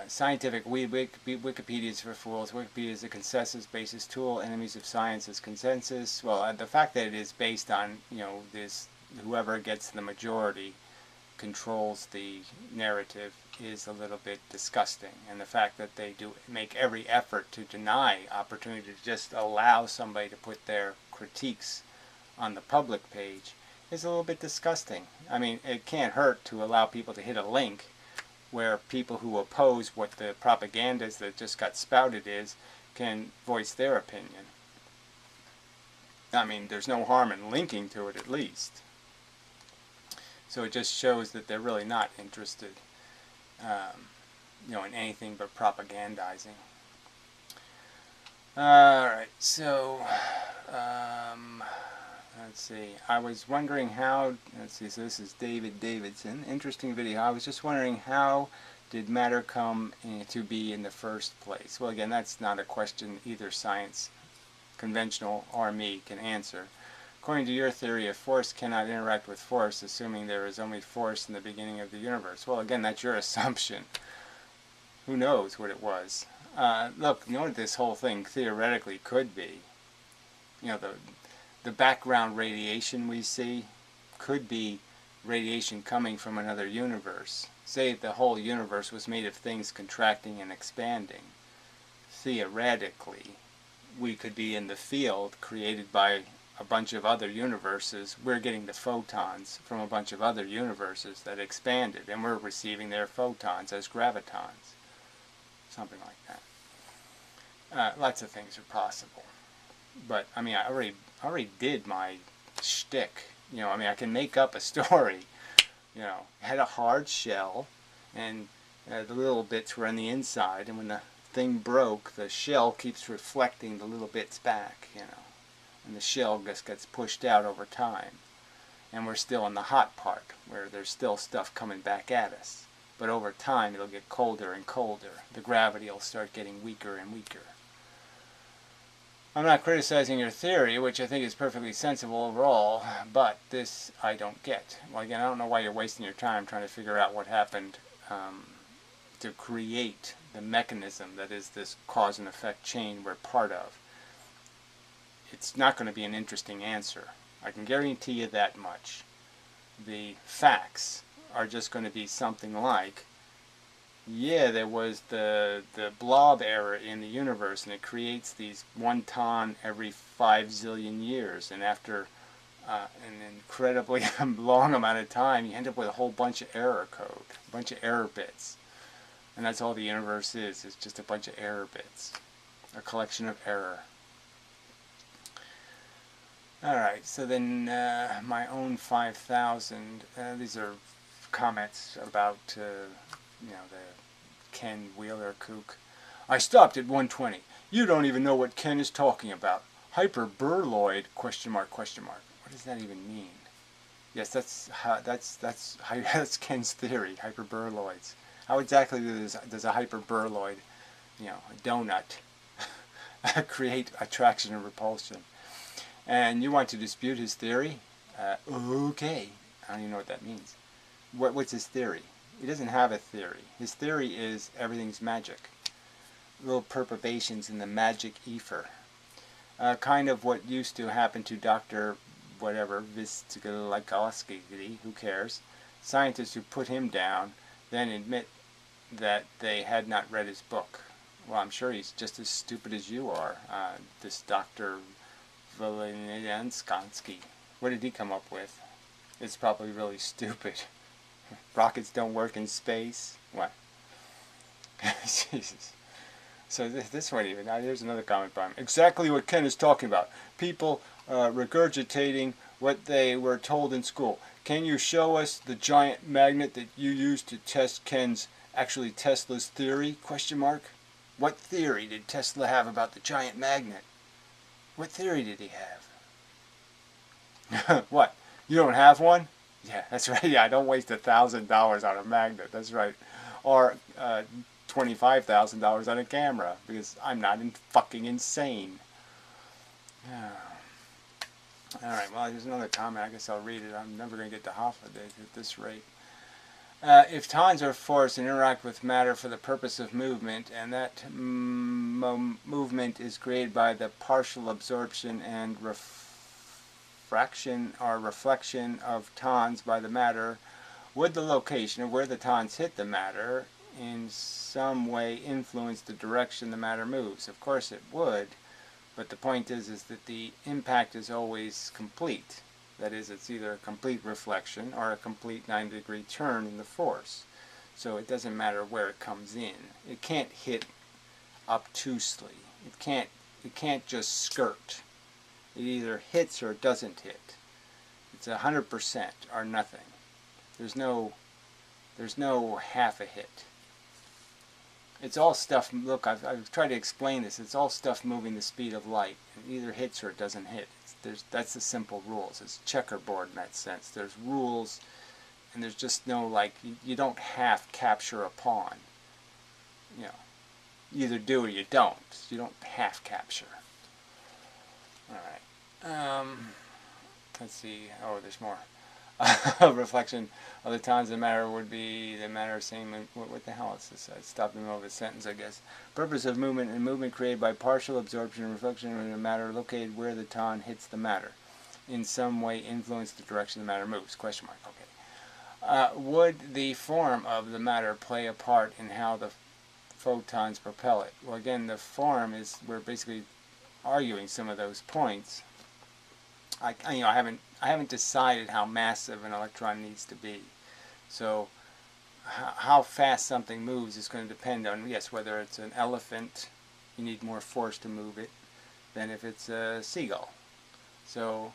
Scientific Wikipedia is for fools. Wikipedia is a consensus-basis tool. Enemies of science is consensus. Well, the fact that it is based on, you know, this, whoever gets the majority controls the narrative is a little bit disgusting. And the fact that they do make every effort to deny opportunity to just allow somebody to put their critiques on the public page is a little bit disgusting. I mean, it can't hurt to allow people to hit a link where people who oppose what the propaganda that just got spouted is can voice their opinion. I mean, there's no harm in linking to it at least. So it just shows that they're really not interested, you know, in anything but propagandizing. Alright, so let's see. I was wondering how, let's see, so this is David Davidson. Interesting video. I was just wondering, how did matter come to be in the first place? Well, again, that's not a question either science, conventional, or me can answer. According to your theory, a force cannot interact with force, assuming there is only force in the beginning of the universe. Well, again, that's your assumption. Who knows what it was? Look, you know what this whole thing theoretically could be? You know, the background radiation we see could be radiation coming from another universe. Say the whole universe was made of things contracting and expanding. Theoretically, we could be in the field created by a bunch of other universes. We're getting the photons from a bunch of other universes that expanded, and we're receiving their photons as gravitons. Something like that. Lots of things are possible. But, I mean, I already did my shtick. You know, I mean, I can make up a story. You know, it had a hard shell, and the little bits were on the inside, and when the thing broke, the shell keeps reflecting the little bits back, you know, and the shell just gets pushed out over time. And we're still in the hot part, where there's still stuff coming back at us. But over time, it'll get colder and colder. The gravity will start getting weaker and weaker. I'm not criticizing your theory, which I think is perfectly sensible overall, but this I don't get. Well, again, I don't know why you're wasting your time trying to figure out what happened to create the mechanism that is this cause and effect chain we're part of. It's not going to be an interesting answer. I can guarantee you that much. The facts are just going to be something like, Yeah, there was the blob error in the universe, and it creates these 1 ton every 5 zillion years, and after an incredibly long amount of time, you end up with a whole bunch of error code, a bunch of error bits, and that's all the universe is. It's just a bunch of error bits, a collection of error. Alright, so then my own 5,000, these are comments about, the Ken Wheeler kook. I stopped at 120. You don't even know what Ken is talking about. Hyperburloid, question mark, question mark. What does that even mean? Yes, that's Ken's theory, hyperburloids. How exactly does a hyperburloid, a donut, create attraction and repulsion? And you want to dispute his theory? Okay. I don't even know what that means. What's his theory? He doesn't have a theory. His theory is everything's magic. Little perturbations in the magic ether. Kind of what used to happen to Dr. whatever, Vygotsky, who cares? Scientists who put him down then admit that they had not read his book. Well, I'm sure he's just as stupid as you are, this Dr. Validity. What did he come up with? It's probably really stupid. Rockets don't work in space. What? Jesus. So this one even. Now here's another comment by him. Exactly what Ken is talking about. People regurgitating what they were told in school. Can you show us the giant magnet that you used to test actually Tesla's theory? Question mark. What theory did Tesla have about the giant magnet? What theory did he have? What? You don't have one? Yeah, that's right. Yeah, don't waste $1,000 on a magnet. That's right. Or $25,000 on a camera, because I'm not fucking insane. Yeah. Alright, well, here's another comment. I guess I'll read it. I'm never going to get to half of it at this rate. If tons are forced and interact with matter for the purpose of movement, and that movement is created by the partial absorption and refraction or reflection of tons by the matter, would the location of where the tons hit the matter in some way influence the direction the matter moves? Of course it would, but the point is that the impact is always complete. That is, it's either a complete reflection or a complete 90-degree turn in the force. So it doesn't matter where it comes in. It can't hit obtusely. It can't just skirt. It either hits or it doesn't hit. It's 100% or nothing. There's no half a hit. It's all stuff. Look, I've tried to explain this. It's all stuff moving the speed of light. It either hits or it doesn't hit. That's the simple rules. It's checkerboard in that sense. There's rules, and there's just no, like, you don't half capture a pawn. You either do or you don't. You don't half capture. Alright. Let's see. Oh, there's more. Reflection of the tons of matter would be the matter saying, what the hell is this? I stopped in the middle of a sentence, I guess. Purpose of movement and movement created by partial absorption and reflection of the matter located where the ton hits the matter. In some way influence the direction the matter moves? Question mark. Okay. Would the form of the matter play a part in how the photons propel it? Well, again, the form is, we're basically arguing some of those points. I haven't decided how massive an electron needs to be. So how fast something moves is going to depend on, yes, whether it's an elephant, you need more force to move it than if it's a seagull. So,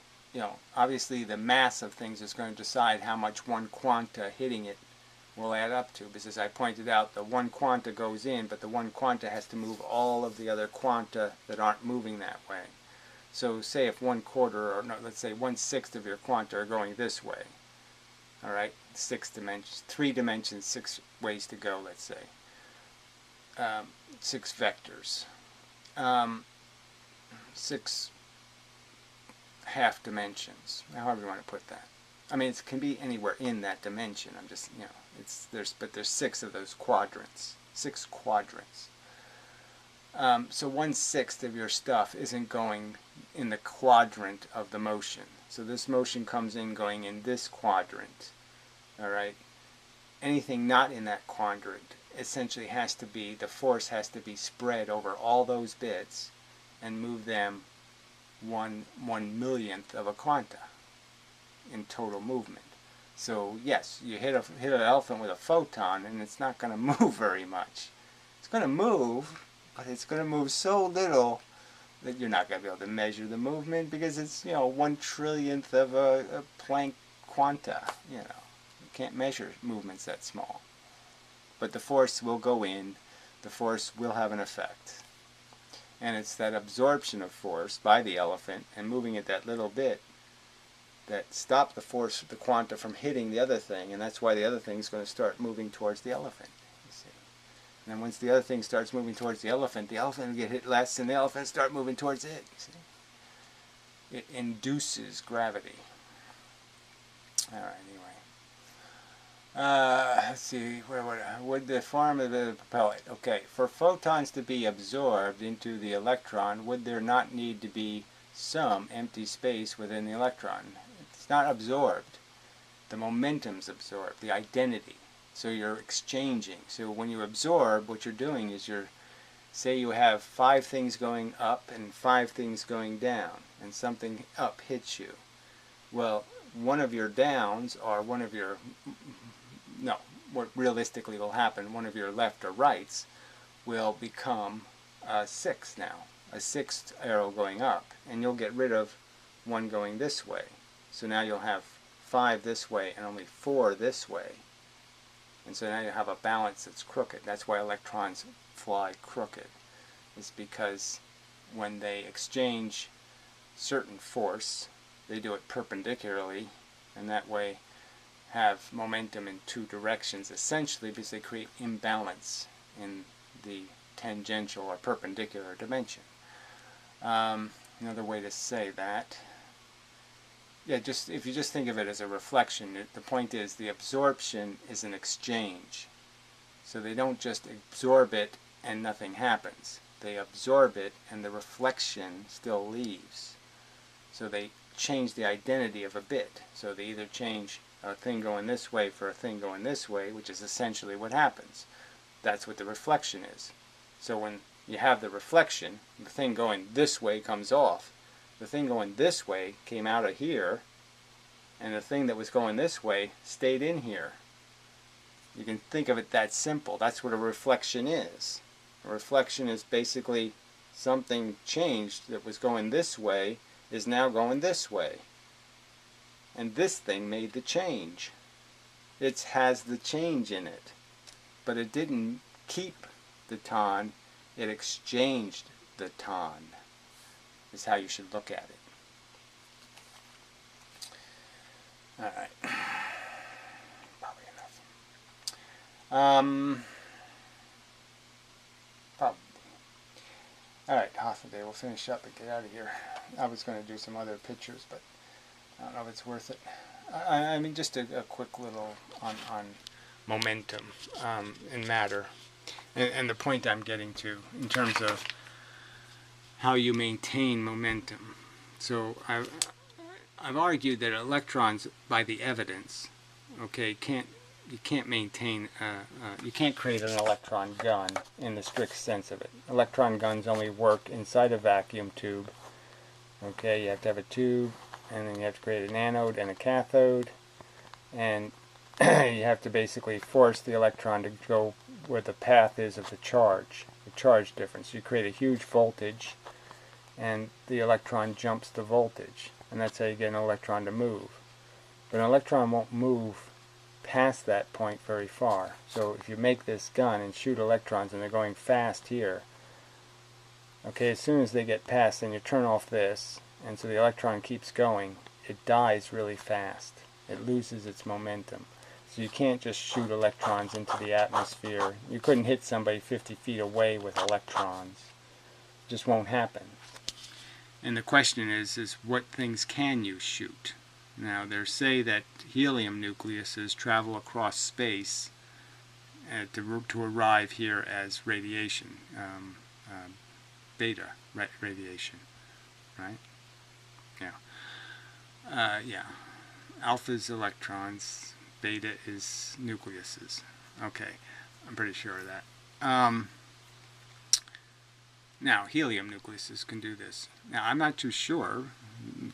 obviously the mass of things is going to decide how much one quanta hitting it will add up to. Because as I pointed out, the one quanta goes in, but the one quanta has to move all of the other quanta that aren't moving that way. So say if 1/4, or no, let's say 1/6 of your quanta are going this way. Alright, 6 dimensions, 3 dimensions, 6 ways to go, let's say. 6 vectors. 6 half dimensions, however you want to put that. I mean, it can be anywhere in that dimension. I'm just, but there's 6 of those quadrants. 6 quadrants. So 1/6 of your stuff isn't going in the quadrant of the motion. So this motion comes in going in this quadrant. Alright? Anything not in that quadrant essentially has to be, the force has to be spread over all those bits and move them 1/1,000,000th of a quanta in total movement. So yes, you hit an elephant with a photon and it's not going to move very much. It's going to move, but it's going to move so little that you're not going to be able to measure the movement, because it's, 1/1,000,000,000th of a Planck quanta. You can't measure movements that small. But the force will go in, the force will have an effect. And it's that absorption of force by the elephant and moving it that little bit that stop the force of the quanta from hitting the other thing, and that's why the other thing is going to start moving towards the elephant, you see. And then once the other thing starts moving towards the elephant will get hit less, and the elephant start moving towards it, you see. It induces gravity. Alright, anyway. Let's see, would the form of the propellant? Okay, for photons to be absorbed into the electron, would there not need to be some empty space within the electron? It's not absorbed. The momentum's absorbed, the identity. So you're exchanging. So when you absorb, what you're doing is say you have 5 things going up and 5 things going down, and something up hits you. Well, one of your downs, or what realistically will happen, one of your left or rights will become a 6 now, a 6th arrow going up, and you'll get rid of one going this way. So now you'll have 5 this way and only 4 this way. And so now you have a balance that's crooked. That's why electrons fly crooked. It's because when they exchange certain force, they do it perpendicularly, and that way have momentum in 2 directions, essentially because they create imbalance in the tangential or perpendicular dimension. Another way to say that, if you just think of it as a reflection, the point is the absorption is an exchange. So they don't just absorb it and nothing happens. They absorb it and the reflection still leaves. So they change the identity of a bit. So they either change a thing going this way for a thing going this way, which is essentially what happens. That's what the reflection is. So when you have the reflection, the thing going this way comes off. The thing going this way came out of here, and the thing that was going this way stayed in here. You can think of it that simple. That's what a reflection is. A reflection is basically something changed that was going this way is now going this way. And this thing made the change. It has the change in it. But it didn't keep the ton, it exchanged the ton, is how you should look at it. Alright. Probably enough. Probably. Alright, half a day. We'll finish up and get out of here. I was going to do some other pictures, but I don't know if it's worth it. I mean, just a quick little on momentum and matter. And the point I'm getting to in terms of how you maintain momentum. So I've argued that electrons, by the evidence, okay, you can't maintain, you can't create an electron gun in the strict sense of it. Electron guns only work inside a vacuum tube. Okay, you have to have a tube, and then you have to create an anode and a cathode, and you have to basically force the electron to go where the path is of the charge difference. You create a huge voltage, and the electron jumps the voltage, and that's how you get an electron to move. But an electron won't move past that point very far. So if you make this gun and shoot electrons and they're going fast here, okay, as soon as they get past, then you turn off this, and so the electron keeps going. It dies really fast. It loses its momentum. So you can't just shoot electrons into the atmosphere. You couldn't hit somebody 50 feet away with electrons. It just won't happen. And the question is what things can you shoot? Now, they say that helium nucleuses travel across space to arrive here as radiation, beta radiation, right? Yeah. Yeah. Alpha is electrons, beta is nucleuses. Okay. I'm pretty sure of that. Now, helium nucleuses can do this. Now, I'm not too sure,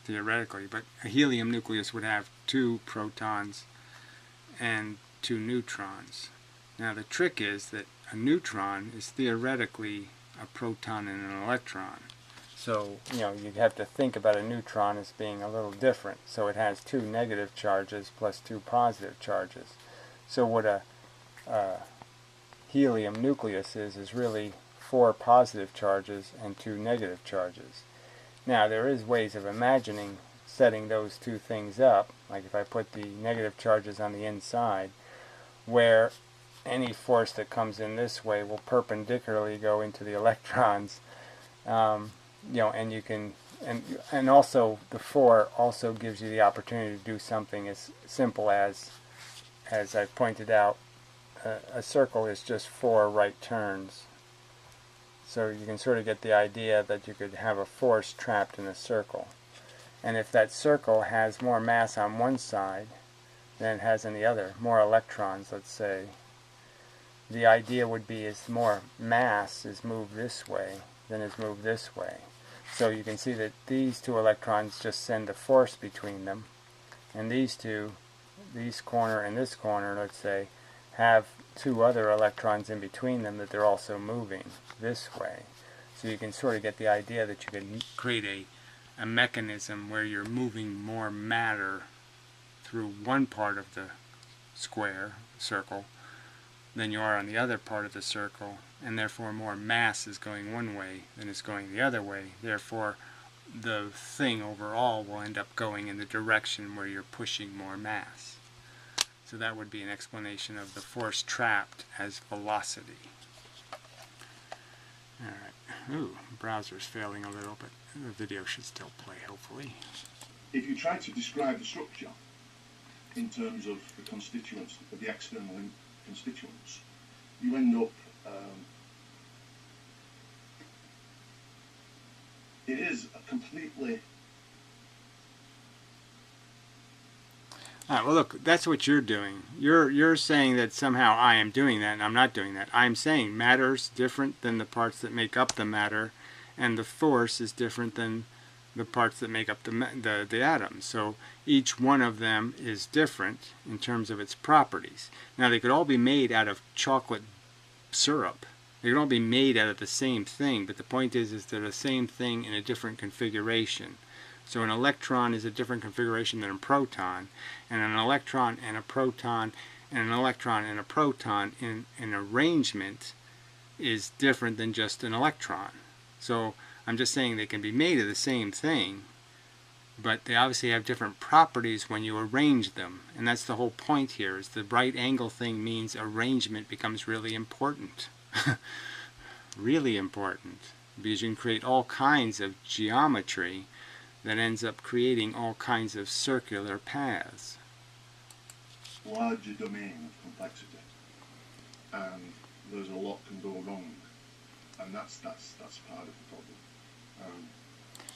theoretically, but a helium nucleus would have 2 protons and 2 neutrons. Now, the trick is that a neutron is theoretically a proton and an electron. So, you'd have to think about a neutron as being a little different. So it has 2 negative charges plus 2 positive charges. So what a helium nucleus is really 4 positive charges and 2 negative charges. Now, there is ways of imagining setting those 2 things up, like if I put the negative charges on the inside, where any force that comes in this way will perpendicularly go into the electrons. And you can, and also the 4 also gives you the opportunity to do something as simple as I pointed out, a circle is just 4 right turns. So you can sort of get the idea that you could have a force trapped in a circle. And if that circle has more mass on one side than it has on the other, more electrons, let's say, the idea would be is more mass is moved this way than is moved this way. So you can see that these 2 electrons just send a force between them, and these 2, this corner and this corner, let's say, have 2 other electrons in between them that they're also moving this way. So you can sort of get the idea that you can create a mechanism where you're moving more matter through one part of the circle than you are on the other part of the circle, and therefore more mass is going one way than is going the other way. Therefore the thing overall will end up going in the direction where you're pushing more mass. So that would be an explanation of the force trapped as velocity. Alright. Ooh, the browser's failing a little, but the video should still play, hopefully. If you try to describe the structure in terms of the constituents, of the external constituents, you end up, it is a completely... Alright, well look, that's what you're doing. You're saying that somehow I am doing that, and I'm not doing that. I'm saying matter's different than the parts that make up the matter, and the force is different than the parts that make up the atoms. So each one of them is different in terms of its properties. Now they could all be made out of chocolate syrup. They could all be made out of the same thing, but the point is they're the same thing in a different configuration. So an electron is a different configuration than a proton, and an electron and a proton and an electron and a proton in an arrangement is different than just an electron. So I'm just saying they can be made of the same thing, but they obviously have different properties when you arrange them. And that's the whole point here, is the right angle thing means arrangement becomes really important. Really important, because you can create all kinds of geometry that ends up creating all kinds of circular paths. Larger domain of complexity, and there's a lot can go wrong, and that's part of the problem.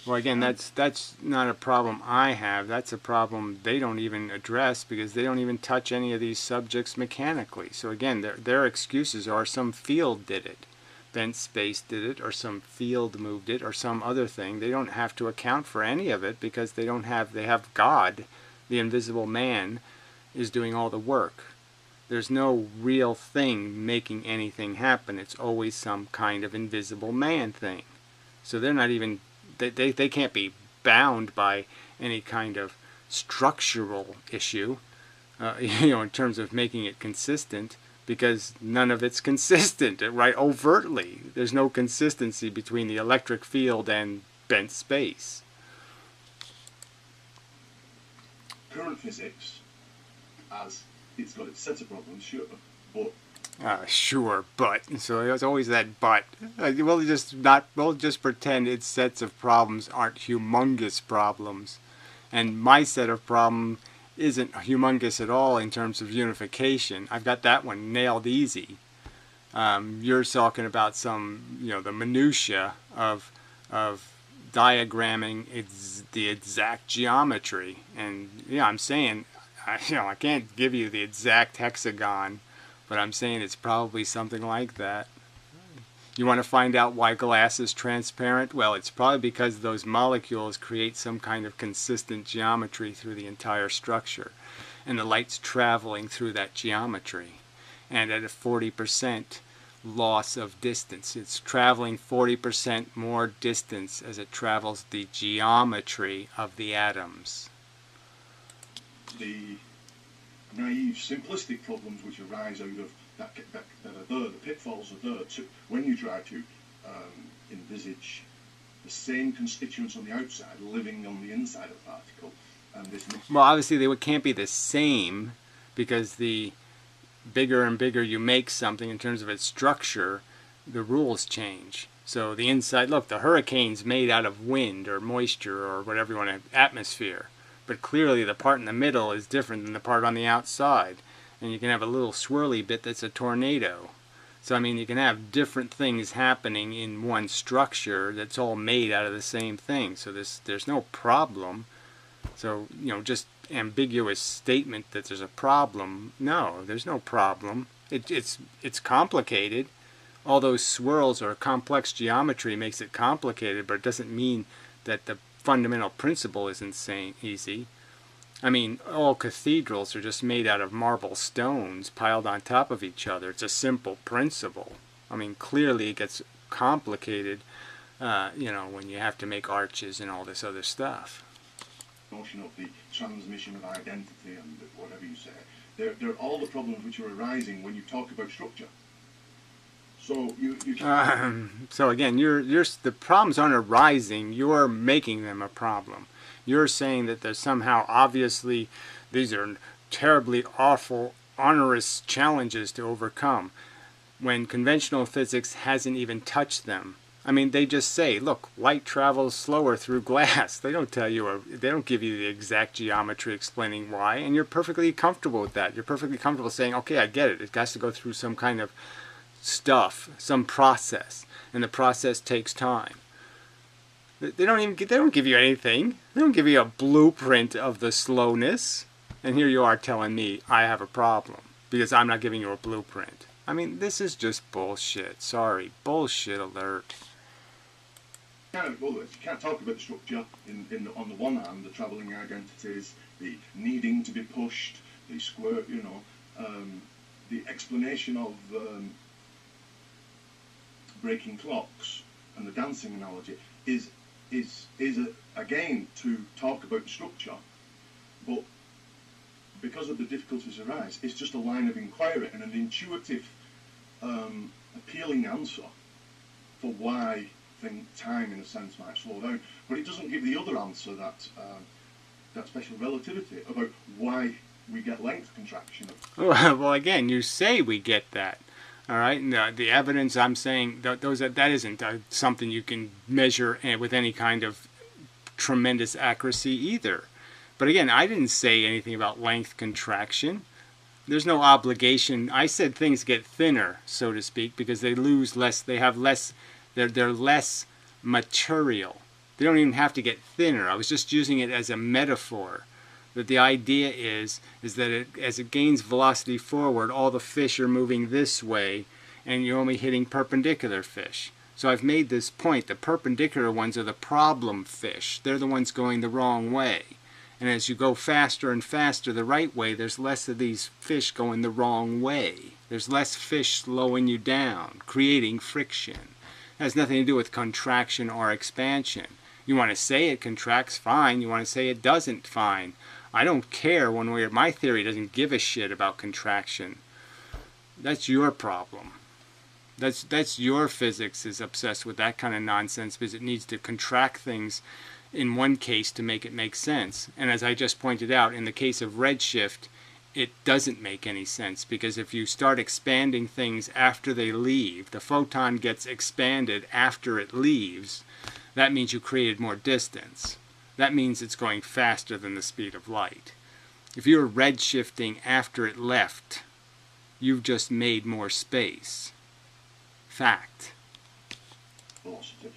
Well, again, that's not a problem I have. That's a problem they don't even address, because they don't even touch any of these subjects mechanically. So again, their excuses are some field did it, bent space did it, or some field moved it, or some other thing. They don't have to account for any of it, because they have God, the invisible man, is doing all the work. There's no real thing making anything happen. It's always some kind of invisible man thing. So they're not even, they can't be bound by any kind of structural issue, in terms of making it consistent, because none of it's consistent, right? Overtly. There's no consistency between the electric field and bent space. Current physics, as it's got its set of problems, sure, but... Sure, but. So there's always that but. We'll just pretend its sets of problems aren't humongous problems. And my set of problems isn't humongous at all in terms of unification. I've got that one nailed easy. You're talking about some, the minutia of diagramming the exact geometry. And I'm saying, I can't give you the exact hexagon but I'm saying it's probably something like that. You want to find out why glass is transparent? Well, it's probably because those molecules create some kind of consistent geometry through the entire structure, and the light's traveling through that geometry. And at a 40% loss of distance, it's traveling 40% more distance as it travels the geometry of the atoms. The naive, simplistic problems which arise out of that are there, the pitfalls are there when you try to envisage the same constituents on the outside living on the inside of the particle. And this. Well, obviously they can't be the same, because the bigger and bigger you make something in terms of its structure, the rules change. So the inside, look, the hurricane's made out of wind or moisture or whatever you want to, atmosphere. But clearly the part in the middle is different than the part on the outside. And you can have a little swirly bit that's a tornado. So I mean, you can have different things happening in one structure that's all made out of the same thing. So there's no problem. So, you know, just ambiguous statement that there's a problem. No, there's no problem. It's complicated. All those swirls or complex geometry makes it complicated, but it doesn't mean that the fundamental principle isn't easy. I mean, all cathedrals are just made out of marble stones piled on top of each other. It's a simple principle. I mean, clearly it gets complicated, you know, when you have to make arches and all this other stuff. Notion of the transmission of identity and whatever you say, they're all the problems which are arising when you talk about structure. So so again, the problems aren't arising. You're making them a problem. You're saying that there's somehow obviously these are terribly awful, onerous challenges to overcome, when conventional physics hasn't even touched them. I mean, they just say, look, light travels slower through glass. They don't tell you, they don't give you the exact geometry explaining why, and you're perfectly comfortable with that. You're perfectly comfortable saying, okay, I get it. It has to go through some kind of stuff, some process, and the process takes time. They don't give you anything. They don't give you a blueprint of the slowness. And here you are telling me I have a problem because I'm not giving you a blueprint. I mean, this is just bullshit. Sorry, bullshit alert. You can't talk about the structure on the one hand, the travelling identities, the needing to be pushed, the square, you know, the explanation of breaking clocks and the dancing analogy is again to talk about the structure, but because of the difficulties arise, it's just a line of inquiry and an intuitive, appealing answer for why time, in a sense, might slow down. But it doesn't give the other answer, that special relativity, about why we get length contraction. Well, again, you say we get that. All right, and the evidence I'm saying that isn't something you can measure with any kind of tremendous accuracy either. But again, I didn't say anything about length contraction. There's no obligation. I said things get thinner, so to speak, because they lose less. They have less. They're less material. They don't even have to get thinner. I was just using it as a metaphor. That the idea is that as it gains velocity forward, all the fish are moving this way, and you're only hitting perpendicular fish. So I've made this point. The perpendicular ones are the problem fish. They're the ones going the wrong way. And as you go faster and faster the right way, there's less of these fish going the wrong way. There's less fish slowing you down, creating friction. It has nothing to do with contraction or expansion. You want to say it contracts, fine. You want to say it doesn't, fine. I don't care one way or my theory doesn't give a shit about contraction. That's your problem. That's your physics is obsessed with that kind of nonsense because it needs to contract things in one case to make it make sense. And as I just pointed out, in the case of redshift, it doesn't make any sense because if you start expanding things after they leave, the photon gets expanded after it leaves, that means you created more distance. That means it's going faster than the speed of light. If you're redshifting after it left, you've just made more space. Fact. Velocity.